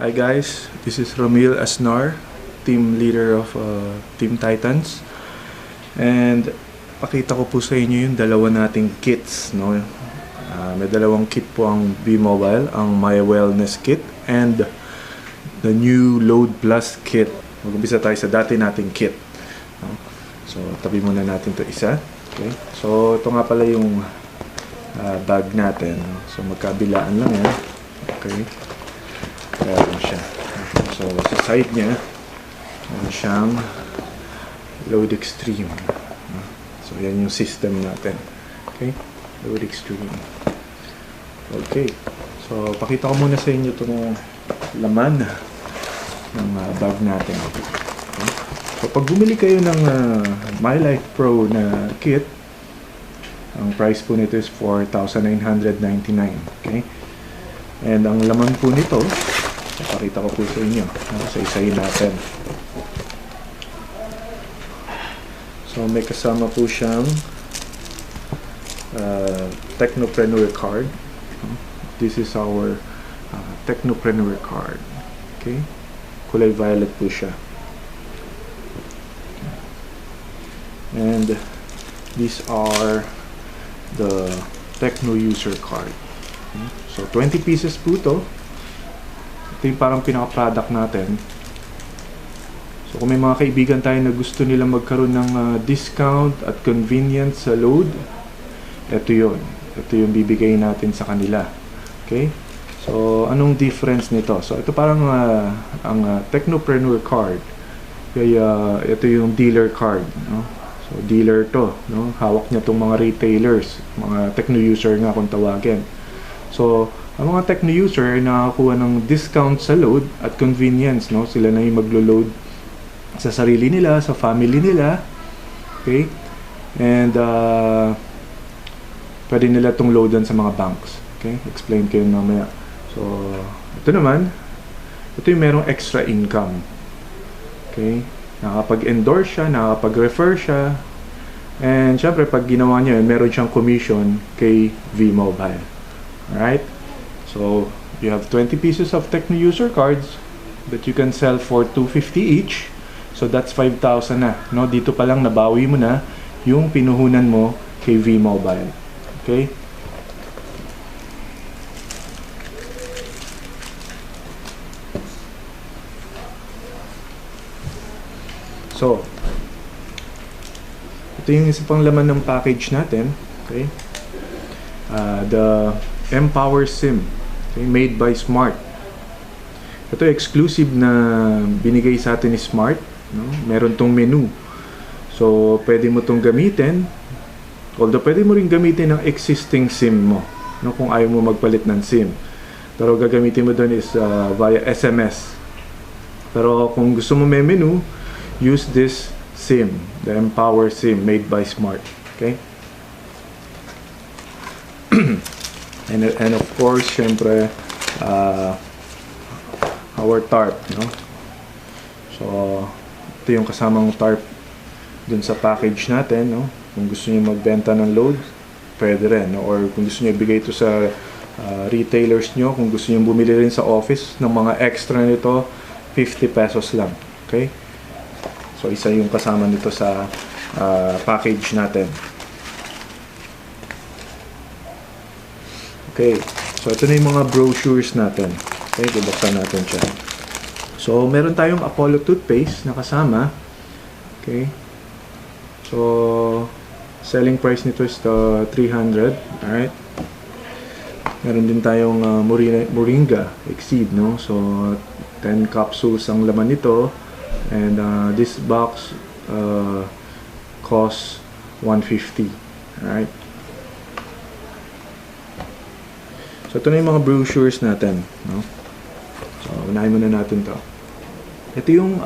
Hi guys, this is Romil Asnar, team leader of Team Titans. And pakita ko po sa inyo yung dalawa nating kits, no? May dalawang kit po ang V-Mobile, ang My Wellness Kit and the new Load Plus Kit. Mag-umpisa tayo sa dati nating kit, no? So tabi muna natin to isa. Okay? So ito nga pala yung bag natin. So magkabilaan lang yan. Okay? Meron siya. So sa side niya, meron siyang Load Extreme. So yan yung system natin. Okay? Load Extreme. Okay. So pakita ko muna sa inyo itong laman ng bag natin. Okay? So pag bumili kayo ng My Life Pro na kit, ang price po nito is 4,999. Okay? And ang laman po nito, pakita ko po sa inyo. Isa-isahin natin. So may kasama po siyang Technopreneur card. This is our Technopreneur card. Okay? Kulay violet po siya. And these are the Techno user card. Okay? So 20 pieces po to. Ito yung parang pinaka-product natin. So kung may mga kaibigan tayo na gusto nila magkaroon ng discount at convenience sa load, ito yun. Ito yung bibigay natin sa kanila. Okay? So anong difference nito? So ito parang ang Technopreneur card. Kaya ito yung dealer card, no? So dealer to, no? Hawak niya tong mga retailers, mga techno user nga kung tawagin. So ang mga techno user ay nakakuha ng discount sa load at convenience, no? Sila na yung maglo-load sa sarili nila, sa family nila. Okay? And pwede nila itong loadan sa mga banks. Okay? Explain ko yun mamaya. So ito naman, ito yung merong extra income. Okay? Nakapag-endorse siya, nakapag-refer siya. And syempre pag ginawa niya yun, meron siyang commission kay V-Mobile. Alright? So you have 20 pieces of Techno user cards that you can sell for 250 each. So that's 5,000 na, no? Dito pa lang nabawi mo na yung pinuhunan mo kay V-Mobile. Okay? So ito yung isa pang laman ng package natin. Okay? The Empower SIM. Okay? Made by Smart. Ito exclusive na binigay sa atin ni Smart, no? Meron tong menu. So pwede mo tong gamitin. Although pwede mo rin gamitin ng existing SIM mo, no? Kung ayaw mo magpalit ng SIM. Pero gagamitin mo doon is via SMS. Pero kung gusto mo may menu, use this SIM, the Empower SIM made by Smart. Okay? and of course, syempre, our tarp, no? So ito yung kasamang tarp dun sa package natin, no? Kung gusto niyo magbenta ng load, pwede rin, no? Or kung gusto niyo ibigay ito sa retailers nyo, kung gusto niyo bumili rin sa office ng mga extra nito, 50 pesos lang. Okay? So isa yung kasama nito sa package natin. Okay. So ito na yung mga brochures natin. Okay, bubuksan natin siya. So meron tayong Apollo toothpaste na kasama. Okay. So selling price nito is 300. Alright. Meron din tayong Moringa Exceed, no? So 10 capsules ang laman nito. And this box costs 150. Alright. So ito na yung mga brochures natin, no? So unahin muna natin to. Ito yung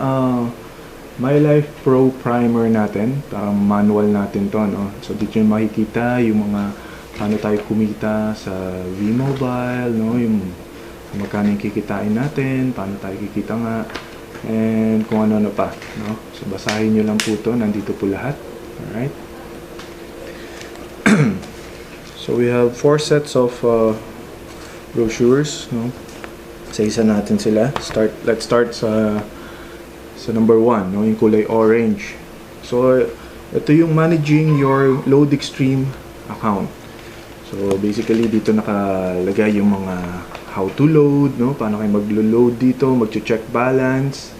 My Life Pro Primer natin. Parang manual natin to, no? So dito yung makikita yung mga paano tayo kumita sa V-Mobile, no? Yung magkano yung kikitain natin, paano tayo kikita nga, and kung ano-ano pa, no? So basahin nyo lang po to, nandito po lahat. Alright. So we have 4 sets of brochures, no? Isa-isa natin sila. Let's start sa number 1, no, yung kulay orange. So ito yung managing your load extreme account. So basically dito nakalagay yung mga how to load, no, paano kayo maglo-load dito, mag-check balance,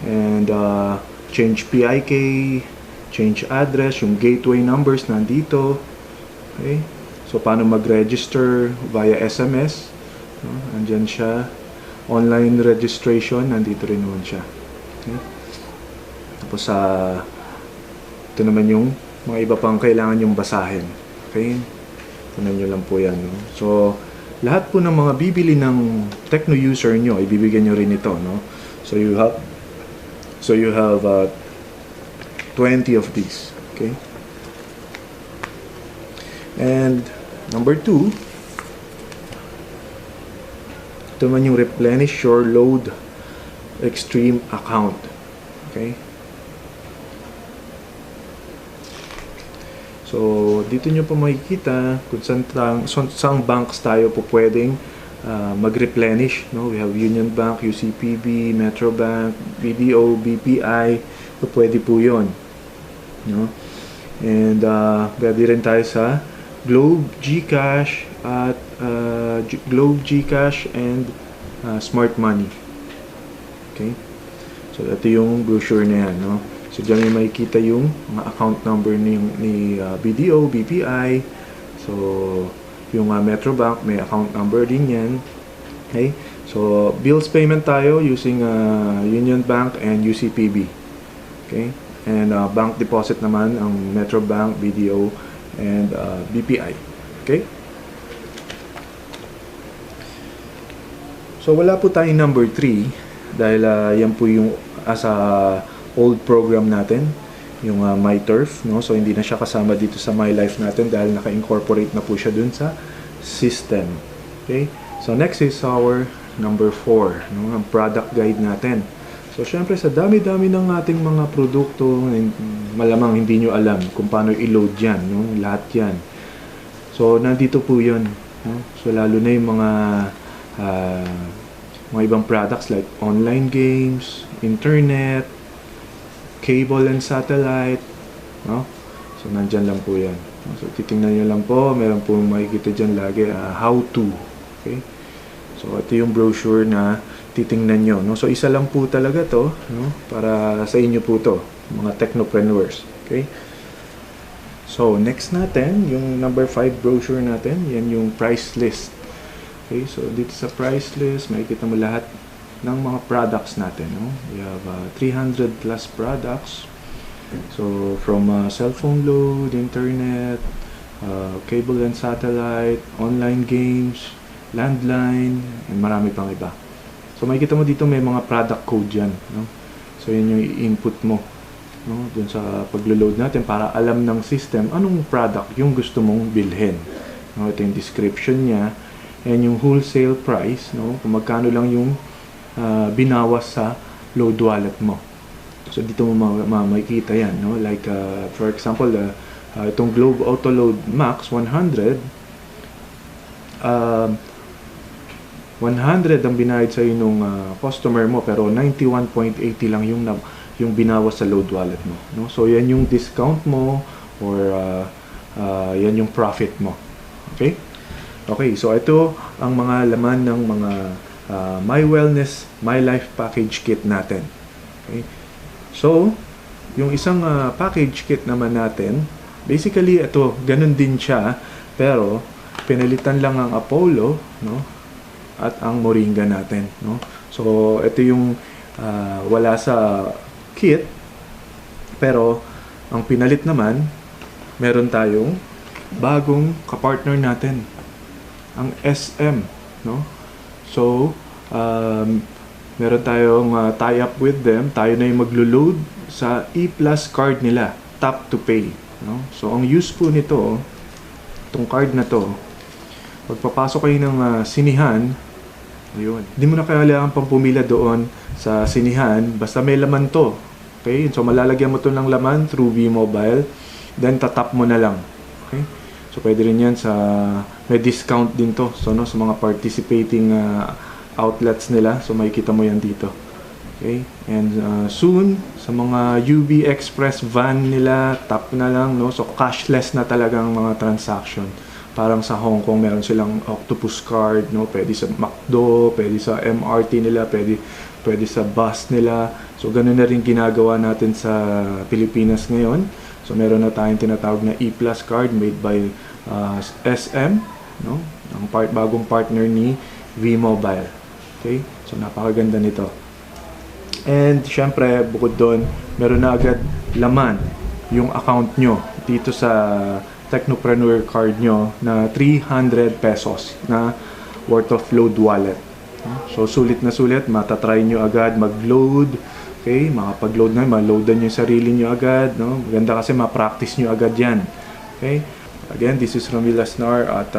and change PIK, change address, yung gateway numbers nandito. Okay? So paano mag-register via SMS, no? Andyan siya. Online registration, nandito rin naman siya. Okay? Tapos ito naman yung mga iba pang kailangan yung basahin. Okay? Tunan nyo lang po yan. No? So, lahat po ng mga bibili ng Tecno user nyo, ibibigyan nyo rin ito. No? So you have 20 of these. Okay? And number 2, ito naman yung replenish your load extreme account. Okay? So, dito nyo po makikita kung saan banks tayo po pwedeng mag-replenish. No? We have Union Bank, UCPB, Metro Bank, BDO, BPI. So, pwede po yun. No? And pwede rin tayo sa Globe, GCash, at Globe, GCash, and Smart Money. Okay? So, ito yung brochure na yan. No? So, dyan may makikita yung mga account number ni BDO, BPI. So, yung Metro Bank, may account number din yan. Okay? So, bills payment tayo using Union Bank and UCPB. Okay? And bank deposit naman ang Metro Bank, BDO, and BPI. Okay? So, wala po tayong number 3 dahil yan po yung as a old program natin, yung MyTurf, no? So, hindi na siya kasama dito sa MyLife natin dahil naka-incorporate na po siya dun sa system. Okay? So, next is our number 4, no? Ang product guide natin. So, syempre, sa dami-dami ng ating mga produkto, malamang hindi nyo alam kung paano i-load yan, no? Lahat yan. So, nandito po yun. No? So, lalo na yung mga ibang products like online games, internet, cable and satellite, no? So, nandyan lang po yan. So, titingnan nyo lang po. Meron po makikita dyan lagi, how to. Okay? So, ito yung brochure na titingnan nyo, no? So, isa lang po talaga to, no? Para sa inyo po to, mga technopreneurs. Okay? So, next natin, yung number 5 brochure natin, yan yung price list. Okay? So, dito sa price list, makikita mo lahat ng mga products natin, no? We have 300 plus products. So, from cellphone load, internet, cable and satellite, online games, landline, and marami pang iba. So, makikita mo dito may mga product code yan, no? So, yun yung i-input mo, no? Dun sa paglo-load natin para alam ng system anong product yung gusto mong bilhin. No? Ito yung description niya and yung wholesale price, no? Kung magkano lang yung binawas sa load wallet mo. So, dito mo makikita yan, no? Like, for example, itong Globe Autoload Max 100, 100 ang binayad sa nung customer mo pero 91.80 lang yung binawas sa load wallet mo, no? So yan yung discount mo or yan yung profit mo. Okay? Okay, so ito ang mga laman ng mga My Wellness, My Life package kit natin. Okay? So, yung isang package kit naman natin, basically ito, ganun din siya, pero pinalitan lang ang Apollo, no? At ang Moringa natin, no? So, ito yung wala sa kit, pero ang pinalit naman, meron tayong bagong kapartner natin, ang SM, no? So, meron tayong tie-up with them. Tayo na yung maglo-load sa E-Plus card nila, Tap to Pay, no? So, ang use po nito, itong card na to, pagpapasok kayo ng sinihan, ayun, hindi mo na kailangan pang pumila doon sa sinihan, basta may laman to. Okay? So, malalagyan mo to ng laman through V-Mobile, then tatap mo na lang. Okay? So, pwede rin yan sa, may discount din to. So, no, sa mga participating outlets nila. So makikita mo yan dito. Okay? And soon, sa mga UB Express van nila, tap na lang, no? So cashless na talagang mga transaction. Parang sa Hong Kong, meron silang octopus card, no? Pwede sa McDo, pwede sa MRT nila, pwede sa bus nila. So ganun na rin ginagawa natin sa Pilipinas ngayon. So meron na tayong tinatawag na E-Plus card made by SM, no? Ang bagong partner ni V-Mobile. Okay? So napakaganda nito. And syempre, bukod doon, meron na agad laman yung account nyo dito sa Technopreneur card nyo na 300 pesos na worth of load wallet. So sulit na sulit, matatry nyo agad mag-load. Okay, makapag-load na, ma-loadan nyo yung sarili nyo agad. No? Maganda kasi ma-practice nyo agad yan. Okay, again, this is Romil Asnar at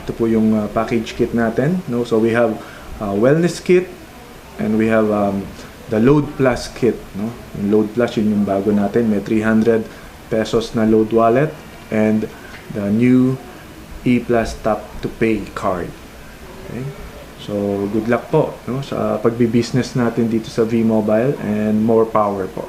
ito po yung package kit natin. No? So we have wellness kit and we have the Load Plus kit. No? Yung Load Plus, yun yung bago natin. May 300 pesos na load wallet and the new E-Plus Tap to Pay card. Okay? So, good luck po, no, sa pagbi-business natin dito sa V-Mobile and more power po.